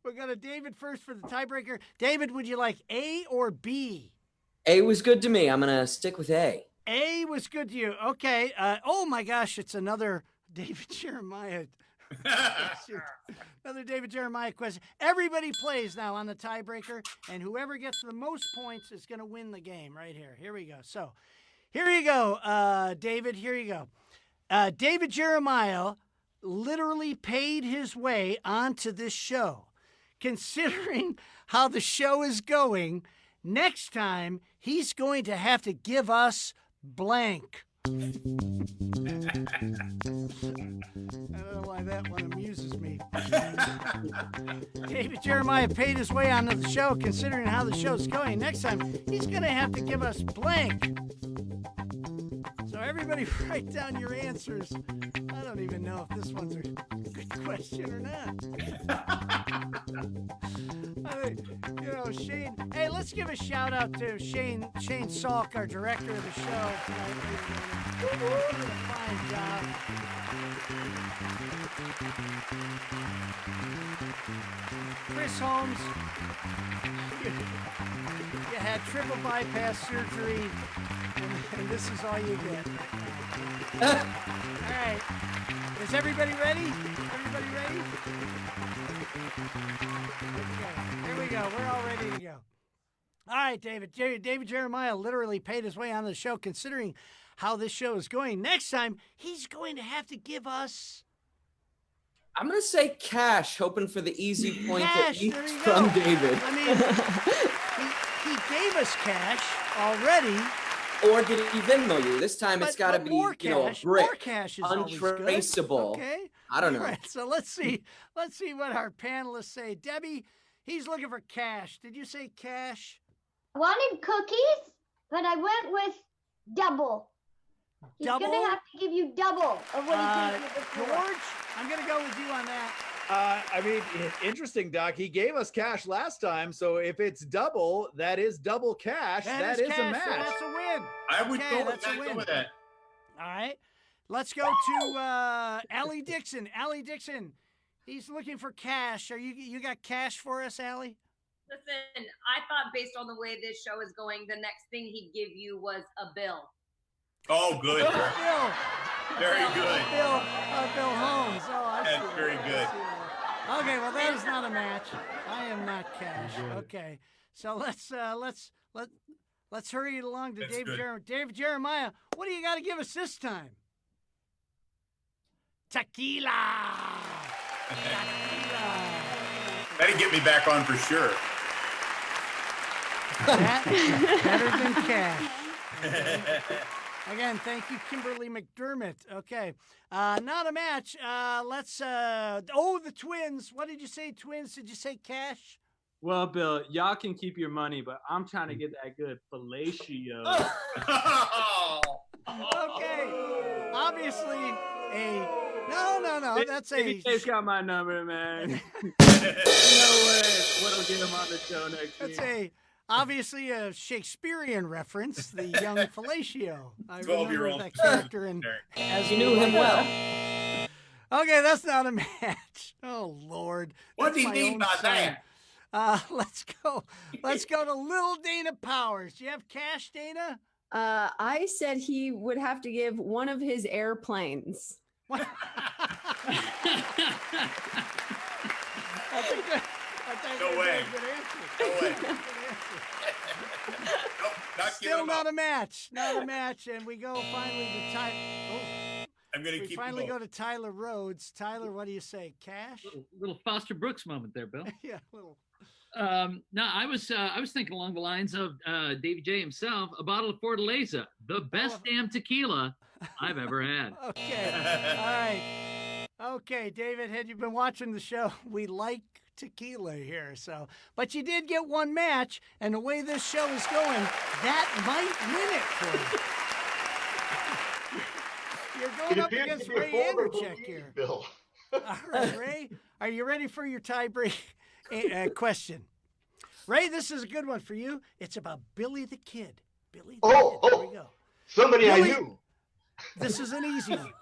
We'll go to David first for the tiebreaker. David, would you like A or B? A was good to me. I'm going to stick with A. A was good to you. Okay. Oh, my gosh. It's another David Jeremiah. Another David Jeremiah question. Everybody plays now on the tiebreaker, and whoever gets the most points is going to win the game right here. Here we go. So here you go, David. Here you go. David Jeremiah literally paid his way onto this show. Considering how the show is going, next time he's going to have to give us blank. I don't know why that one amuses me. David Jeremiah paid his way onto the show, considering how the show's going. Next time, he's going to have to give us blank. So everybody write down your answers. I don't even know if this one's a good question or not. Shane. Hey, let's give a shout out to Shane Salk, our director of the show tonight. Doing a fine job. Chris Holmes, you had triple bypass surgery, and this is all you get. All right. Is everybody ready? Everybody ready? Okay. Here we go. We're all ready to go. All right, David. David Jeremiah literally paid his way on the show, considering how this show is going. Next time, he's going to have to give us... I'm going to say cash, hoping for the easy point cash, from David. I mean, he gave us cash already. Or did he Venmo you? This time it's got to be, a brick. More cash is untraceable. Okay. I don't know. All right, so let's see what our panelists say. Debbie, he's looking for cash. Did you say cash? I wanted cookies, but I went with double. He's going to have to give you double of what he gave you before. George, I'm going to go with you on that. I mean, interesting, Doc. He gave us cash last time, so if it's double, that is double cash. That is cash, a match. So that's a win. I would go with that. All right. Let's go to Allie Dixon. Allie Dixon, he's looking for cash. You got cash for us, Allie? Listen, I thought based on the way this show is going, the next thing he'd give you was a bill. Oh, good. Bill. Very good. Bill Holmes. Oh, I see. That's very good. Okay, well that is not a match. I am not cash. Okay, so let's hurry it along to David Jeremiah. David Jeremiah, what do you got to give us this time? Tequila. That'd get me back on for sure. Better than cash. Again, thank you, Kimberly McDermott. Okay, not a match. The Twins. What did you say, Twins? Did you say cash? Well, Bill, y'all can keep your money, but I'm trying to get that good fellatio. Okay, obviously no. That's He's got my number, man. No way. What'll get him on the show next week? Obviously a Shakespearean reference, the young fellatio. I 12-year-old remember that character as you knew him well. Okay, that's not a match. Oh Lord. What do you mean by that? Let's go to little Dana Powers. Do you have cash, Dana? I said he would have to give one of his airplanes. I think no way. No way. Nope, Still not a match. Not a match. And we go finally to Tyler. I'm going to keep finally go to Tyler Rhoads. Tyler, what do you say? Cash? Little Foster Brooks moment there, Bill. Yeah, little. No, I was thinking along the lines of Davy J himself, a bottle of Fortaleza, the best damn tequila I've ever had. Okay. All right. Okay, David, had you been watching the show, we like tequila here. But you did get one match, and the way this show is going, that might win it for you. You're going up against Ray Anderchek here. Bill. All right, Ray, are you ready for your tie-break question? Ray, this is a good one for you. It's about Billy the Kid. Billy the Kid. Here we go. Somebody I knew. This is an easy one.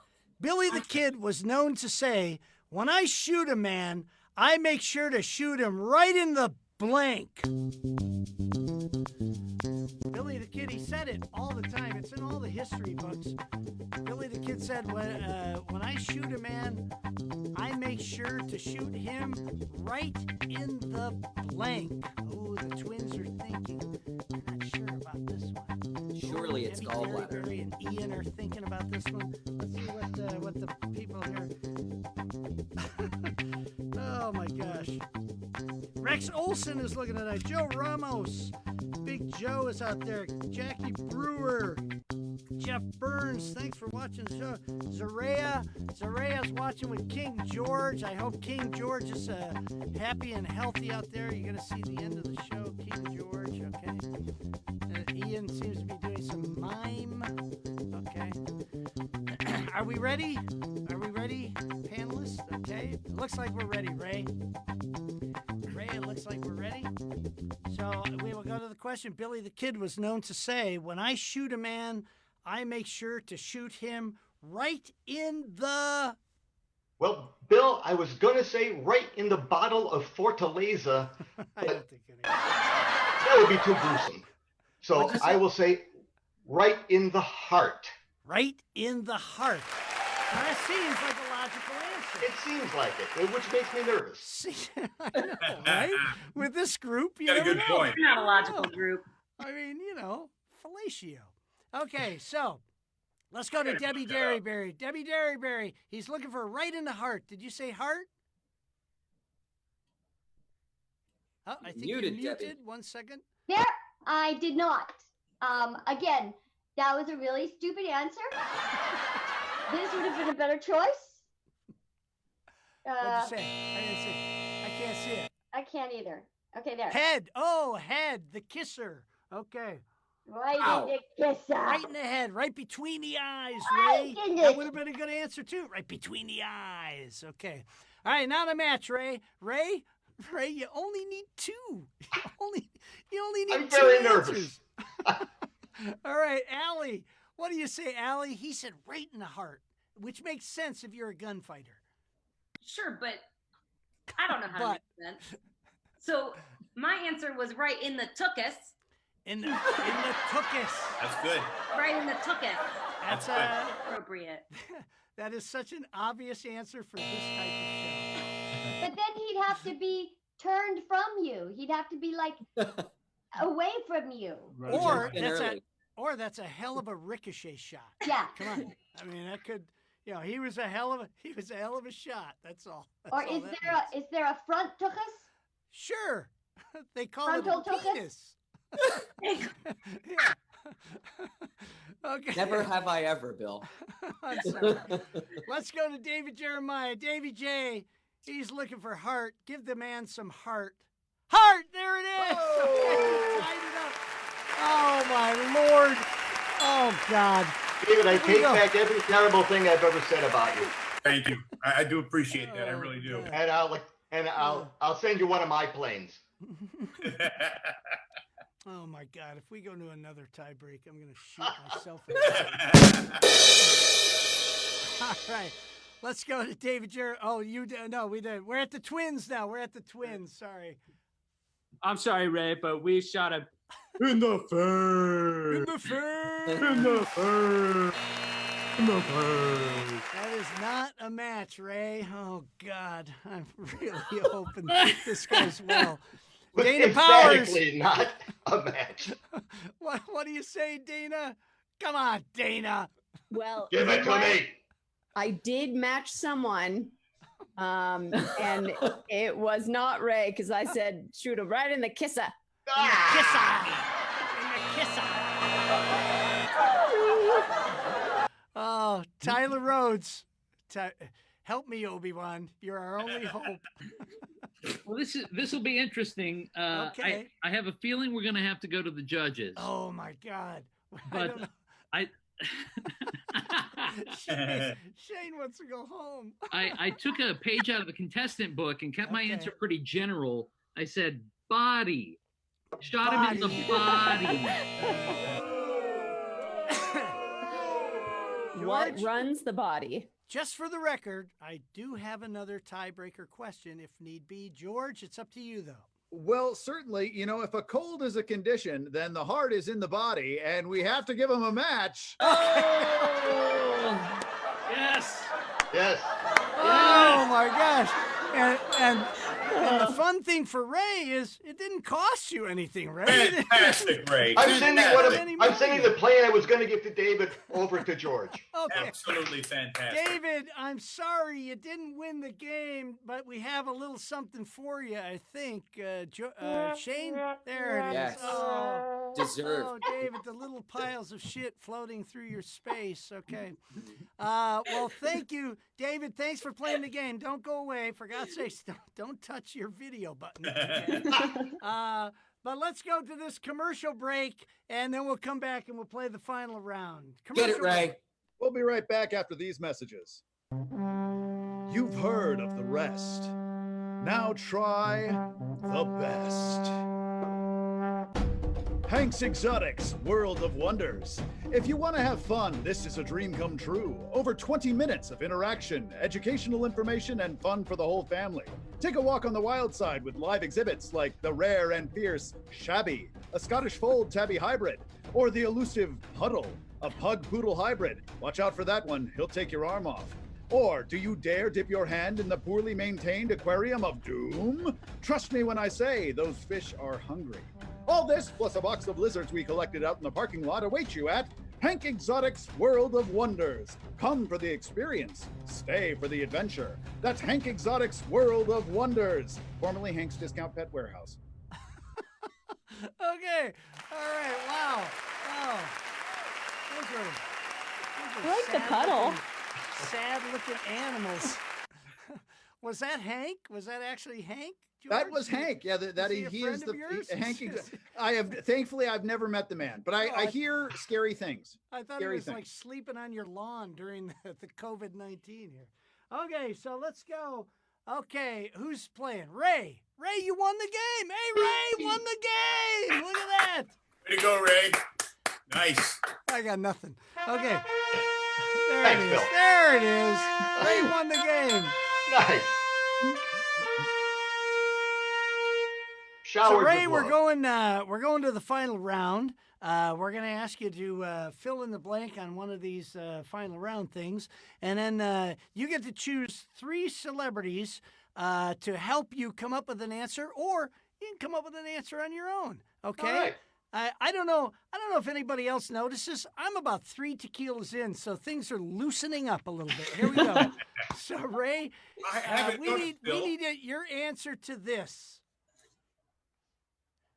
Billy the Kid was known to say, "When I shoot a man, I make sure to shoot him right in the blank." Billy the Kid, he said it all the time. It's in all the history books. Billy the Kid said, when I shoot a man, I make sure to shoot him right in the blank. Oh, the Twins are thinking. I'm not sure about this one. Surely it's gallbladder. Derryberry and Ian are thinking about this one. Let's see what the people here. Oh my gosh. Rex Olson is looking at that. Joe Ramos. Big Joe is out there. Jackie Brewer. Jeff Burns, thanks for watching the show. Zaraya's watching with King George. I hope King George is happy and healthy out there. You're going to see the end of the show, King George, okay? Ian seems to be doing some mime, okay? Are we ready? Are we ready, panelists? Okay, it looks like we're ready, Ray. Ray, it looks like we're ready. So we will go to the question. Billy the Kid was known to say, when I shoot a man, I make sure to shoot him right in the... Well, Bill, I was going to say right in the bottle of Fortaleza. I don't think it is. That would be too gruesome. So I will say right in the heart. Right in the heart. Now, that seems like a logical answer. It seems like it, which makes me nervous. See, I know, right? With this group, you Got a never good know. point. Not a logical group. I mean, fellatio. Okay, so let's go to Debi Derryberry. Debi Derryberry, he's looking for right in the heart. Did you say heart? Oh, I think Muted, you're muted. Debbie. 1 second. There, I did not. Again, that was a really stupid answer. This would have been a better choice. What'd you say? I didn't see. I can't see it. I can't either. Okay, there. Head. Oh, head. The kisser. Okay. Right Ow. in the kisser. Right in the head. Right between the eyes, Right Ray. in That the- would have been a good answer, too. Right between the eyes. Okay. All right, now the match, Ray. Ray, you only need two. You only need I'm two very answers. nervous. All right, Allie. What do you say, Allie? He said right in the heart, which makes sense if you're a gunfighter. Sure, but I don't know how to make sense. So my answer was right in the tuchus. In the tuchus. That's good. Right in the tuchus. That's appropriate. That is such an obvious answer for this type of show. But then he'd have to be turned from you. He'd have to be like away from you. Or that's a hell of a ricochet shot. Yeah. Come on. I mean, that could, he was a hell of a shot. That's all. That's Or all is that there means. a front tuchus? Sure. They call Frontal it a tuchus? penis. Yeah. Okay. Never have I ever, Bill. I'm sorry. Let's go to David Jeremiah. Davy J. He's looking for heart. Give the man some heart. Heart! There it is! Okay, tied it up. Oh, my Lord. Oh, God. David, I Here we take go. back every terrible thing I've ever said about you. Thank you. I do appreciate that. I really do. And I'll send you one of my planes. Oh, my God. If we go to another tie break, I'm going to shoot myself in the head. All right. Let's go to David Jerry. Oh, you did. No, we did. We're at the Twins now. We're at the Twins. Sorry. I'm sorry, Ray, but we shot him in the face. In the face. In the face. In the face. That is not a match, Ray. Oh, God. I'm really hoping this goes well. Dana Powers. Emphatically not a match. What do you say, Dana? Come on, Dana. Well, Give it to me. I did match someone, and it was not Ray because I said shoot him right in the kisser. In the kisser. Oh, Tyler Rhoads. Help me, Obi-Wan. You're our only hope. Well, this will be interesting. Okay. I have a feeling we're going to have to go to the judges. Oh my God! But Shane wants to go home. I took a page out of the contestant book and kept my answer pretty general. I said body. Shot him in the body. What runs the body? Just for the record, I do have another tiebreaker question if need be. George, it's up to you, though. Well, certainly, if a cold is a condition, then the heart is in the body, and we have to give him a match. Oh! Yes. Yes. Oh, my gosh. And And the fun thing for Ray is it didn't cost you anything, Ray. Fantastic, Ray. I'm sending the plan I was going to give to David over to George. Okay. Absolutely fantastic. David, I'm sorry you didn't win the game, but we have a little something for you, I think. Shane, there it is. Yes. Oh, Deserved. Oh, David, the little piles of shit floating through your space. Okay. Well, thank you, David. Thanks for playing the game. Don't go away. For God's sakes, don't touch your video button. Okay? But let's go to this commercial break, and then we'll come back and we'll play the final round. Get it, Ray. Break. We'll be right back after these messages. You've heard of the rest. Now try the best. Hank's Exotics, World of Wonders. If you want to have fun, this is a dream come true. Over 20 minutes of interaction, educational information, and fun for the whole family. Take a walk on the wild side with live exhibits like the rare and fierce Shabby, a Scottish Fold Tabby hybrid, or the elusive Puddle, a Pug Poodle hybrid. Watch out for that one, he'll take your arm off. Or do you dare dip your hand in the poorly maintained aquarium of doom? Trust me when I say those fish are hungry. All this, plus a box of lizards we collected out in the parking lot, awaits you at Hank Exotics World of Wonders. Come for the experience, stay for the adventure. That's Hank Exotics World of Wonders, formerly Hank's Discount Pet Warehouse. Okay. All right. Wow. Wow. Those are I like the puddle. Sad-looking animals. Was that Hank? Was that actually Hank? George? That was Hank. Yeah, he is the Hank. Thankfully, I've never met the man, but I hear scary things. I thought scary it was like sleeping on your lawn during the COVID-19 here. Okay, so let's go. Okay, who's playing? Ray. Ray, you won the game. Hey, Ray won the game. Look at that. Way to go, Ray. Nice. I got nothing. Okay. There Thanks, it is. Bill. There it is. Ray won the game. Nice. So Ray, we're going to the final round. We're going to ask you to fill in the blank on one of these final round things, and then you get to choose 3 celebrities to help you come up with an answer, or you can come up with an answer on your own. Okay. All right. I don't know if anybody else notices. I'm about 3 tequilas in, so things are loosening up a little bit. Here we go. So Ray, we need your answer to this.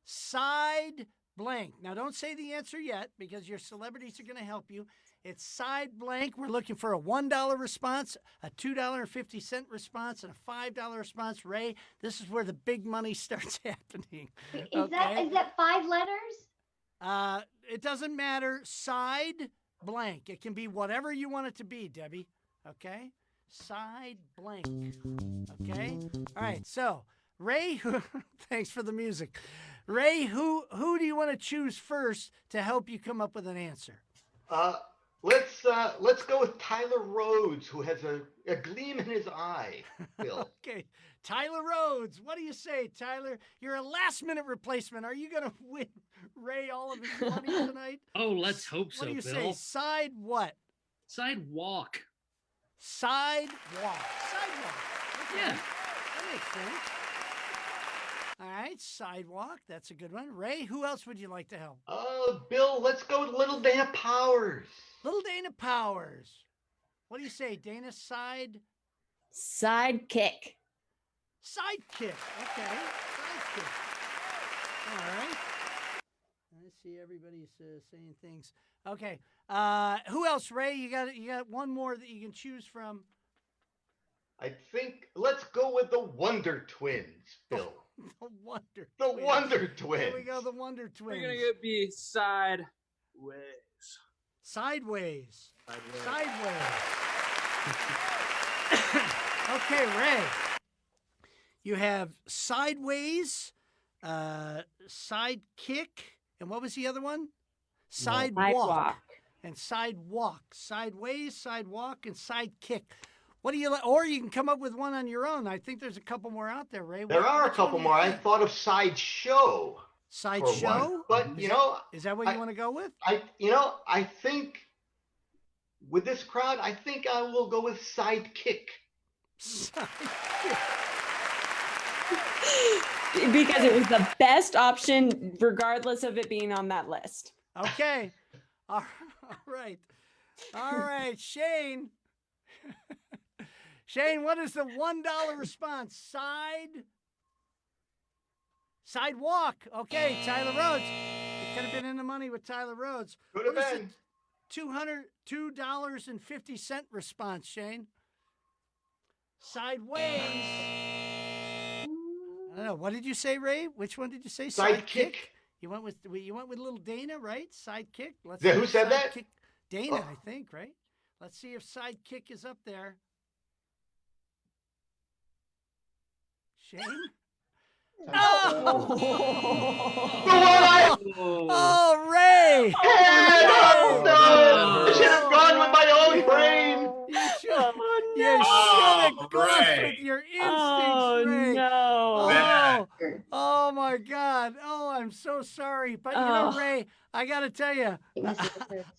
Side blank. Now, don't say the answer yet because your celebrities are going to help you. It's side blank. We're looking for a $1 response, a $2.50 response, and a $5 response. Ray, this is where the big money starts happening. Is that 5 letters? It doesn't matter. Side blank. It can be whatever you want it to be, Debbie. Okay? Side blank. Okay? All right. So, Ray, thanks for the music. Ray, who do you want to choose first to help you come up with an answer? Let's go with Tyler Rhoads, who has a gleam in his eye, Bill. Okay. Tyler Rhoads. What do you say, Tyler? You're a last-minute replacement. Are you going to win Ray all of his money tonight? Oh, let's hope so, What do you Bill. say? Side what? Sidewalk. Sidewalk. Sidewalk. Okay. Yeah. That makes sense. All right, sidewalk. That's a good one. Ray, who else would you like to help? Bill, let's go with Little Dana Powers. Little Dana Powers. What do you say, Dana? Sidekick. Sidekick. Okay. Sidekick. All right. I see everybody's saying things. Okay. Who else, Ray? You got one more that you can choose from. I think let's go with the Wonder Twins, Bill. The Wonder Twins. Here we go, the Wonder Twins. We're gonna be sideways. Sideways. Okay, Ray. You have sideways, sidekick, and what was the other one? Sidewalk. And sidewalk. Sideways, sidewalk, and sidekick. What do you like? Or you can come up with one on your own. I think there's a couple more out there, Ray. There are a couple more. I thought of Sideshow. Sideshow? But, is that what you want to go with? I think with this crowd, I think I will go with Sidekick. Sidekick. Because it was the best option, regardless of it being on that list. Okay. All right. All right, Shane. Shane, what is the $1 response? Sidewalk. Okay, Tyler Rhoads. You could have been in the money with Tyler Rhoads. Could have What is been. $202.50 response, Shane? Sideways. I don't know. What did you say, Ray? Which one did you say? Sidekick. You went with little Dana, right? Sidekick. Let's Yeah, see who if said that? Sidekick- Dana, Oh. I think, right? Let's see if Sidekick is up there. Shane? Oh, oh Ray! No! I should have gone with my own brain. You should have gone Ray. with your instincts, Ray. No. Oh my God. Oh, I'm so sorry. But you know, Ray, I got to tell you,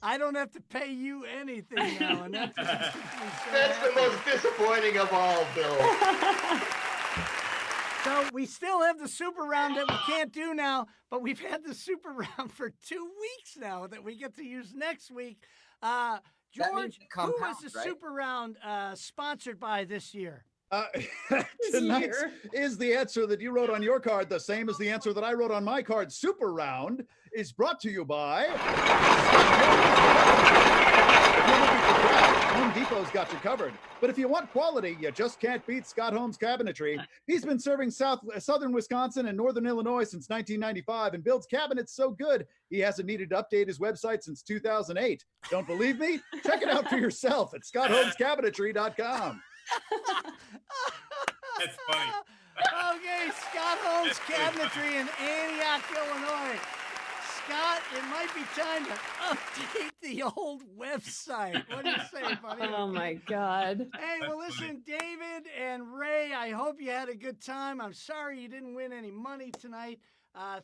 I don't have to pay you anything now. And that just makes me so That's the happy. most disappointing of all, Bill. So we still have the super round that we can't do now, but we've had the super round for 2 weeks now that we get to use next week. That means George, it who was compounds, the right? super round sponsored by this year? Tonight's Is the Answer That You Wrote on Your Card the same as the answer that I wrote on my card? Super Round is brought to you by Home Depot's got you covered. But if you want quality, you just can't beat Scott Holmes Cabinetry. He's been serving southern Wisconsin and northern Illinois since 1995 and builds cabinets so good he hasn't needed to update his website since 2008. Don't believe me? Check it out for yourself at ScottHolmesCabinetry.com. That's funny. Okay, Scott Holmes Cabinetry in Antioch, Illinois. Scott, it might be time to update the old website. What do you say, buddy? Oh my God. Hey, well, listen, David and Ray, I hope you had a good time. I'm sorry you didn't win any money tonight.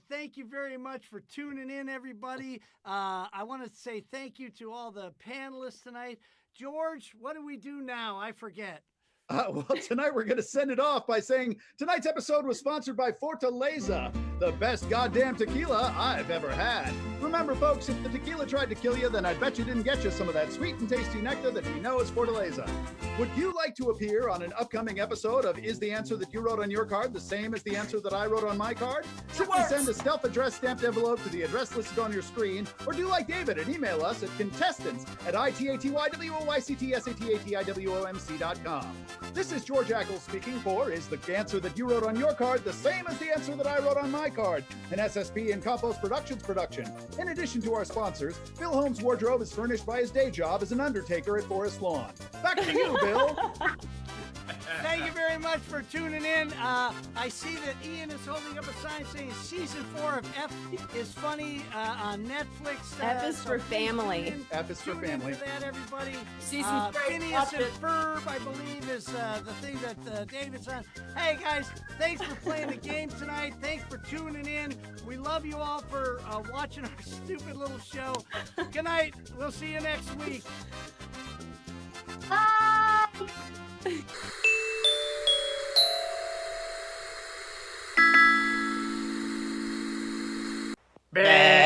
Thank you very much for tuning in, everybody. I want to say thank you to all the panelists tonight. George, what do we do now? I forget. Well, tonight we're going to send it off by saying tonight's episode was sponsored by Fortaleza, the best goddamn tequila I've ever had. Remember, folks, if the tequila tried to kill you, then I bet you didn't get you some of that sweet and tasty nectar that we know is Fortaleza. Would you like to appear on an upcoming episode of Is the Answer That You Wrote on Your Card the same as the answer that I wrote on my card? Simply send a self-addressed stamped envelope to the address listed on your screen, or do like David and email us at contestants@ITATYWOYCTSATATIWOMC.com. This is George Ackles speaking for Is the Answer That You Wrote on Your Card the same as the answer that I wrote on my card? An SSP and Compost Productions production. In addition to our sponsors, Bill Holmes' wardrobe is furnished by his day job as an undertaker at Forest Lawn. Back to you, Bill. Thank you very much for tuning in. I see that Ian is holding up a sign saying season 4 of F is Funny on Netflix. F is for family. F is for Tune in family. for that, everybody. Season's great. Phineas Watch and it. Ferb, I believe, is the thing that David's on. Hey, guys, thanks for playing the game tonight. Thanks for tuning in. We love you all for watching our stupid little show. Good night. We'll see you next week. Bye. Bad.